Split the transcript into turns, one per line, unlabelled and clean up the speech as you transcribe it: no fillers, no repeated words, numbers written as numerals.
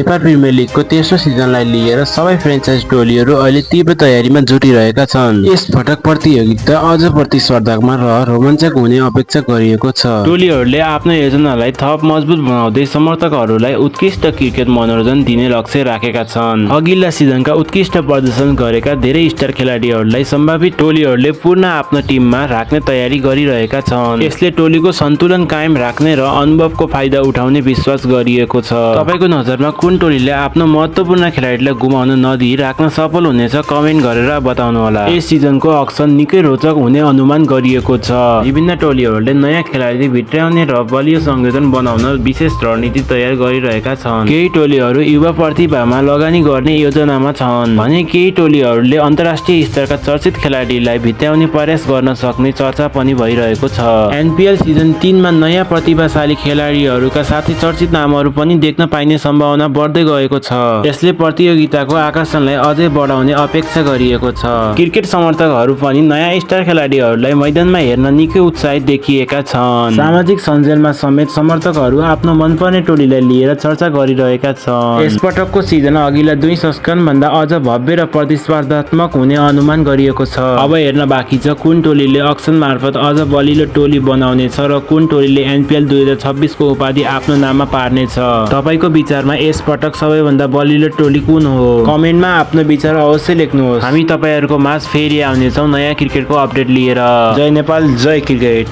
Nepal premier लिगको तेस्रो सिजनलाई लिएर सबै फ्रेन्चाइज टोलीहरू अहिले तीव्र तयारीमा जुटिरहेका छन्। यस पटक प्रतियोगिता अझ प्रतिस्पर्धात्मक र रोमाञ्चक हुने अपेक्षा गरिएको छ। टोलीहरूले आफ्नो योजनालाई थप मजबुत बनाउँदै समर्थकहरूलाई उत्कृष्ट क्रिकेट मनोरञ्जन दिने लक्ष्य राखेका छन्। अघिल्ला सिजनका उत्कृष्ट प्रदर्शन गरेका धेरै स्टार खेलाडीहरूलाई सम्भावित टोलीहरूले पुनः आफ्नो टिममा राख्ने तयारी गरिरहेका छन्। यसले टोलीको सन्तुलन कायम राख्ने र अनुभवको फाइदा उठाउने विश्वास गरिएको छ। तपाईको नजरमा कुन टोलीले आफ्नो महत्त्वपूर्ण खेलाडीलाई गुमाउन नदिई राख्न सफल हुनेछ कमेन्ट गरेर बताउनुहोला। यस सिजनको अक्सन निकै रोचक हुने अनुमान गरिएको छ। विभिन्न टोलीहरूले नयाँ खेलाडी भित्र्याउने र बलियो संयोजन बनाउन विशेष रणनीति तयार गरिरहेका छन्। केही टोलीहरू युवा प्रतिभामा लगानी गर्ने योजनामा छन् भने केही टोलीहरूले अन्तर्राष्ट्रिय स्तरका चर्चित खेलाडीलाई भित्र्याउने प्रयास गर्न सक्ने चर्चा पनि भइरहेको छ। एनपीएल सिजन 3 मा नयाँ प्रतिभाशाली खेलाडीहरूका साथै चर्चित नामहरू पनि देख्न पाइने सम्भावना बढ्दै गएको छ। यसले प्रतियोगिताको आकर्षणलाई अझै बढाउने अपेक्षा गरिएको छ। क्रिकेट समर्थकहरू पनि नयाँ स्टार खेलाडीहरूलाई मैदानमा हेर्न निकै उत्साहित देखिएका छन्। सामाजिक सञ्जालमा समेत समर्थकहरू आफ्नो मनपर्ने टोलीलाई लिएर चर्चा गरिरहेका छन्। यसपटकको सिजन अघिल्ला 2 संस्करण भन्दा अझ भव्य र प्रतिस्पर्धात्मक हुने अनुमान गरिएको छ। अब हेर्न बाँकी छ कुन टोलीले अक्सन मार्फत अझ बलिलो टोली बनाउनेछ र कुन टोलीले एनपीएल 2026 को उपाधि आफ्नो नाममा पार्नेछ। तपाईको विचारमा यस पटक सबैभन्दा बलिलो टोली कुन हो? कमेन्टमा आफ्नो विचार अवश्य लेख्नुहोस्। हामी तपाईहरुको माझ फेरि आउनेछौँ नयाँ क्रिकेटको अपडेट लिएर। जय नेपाल, जय क्रिकेट।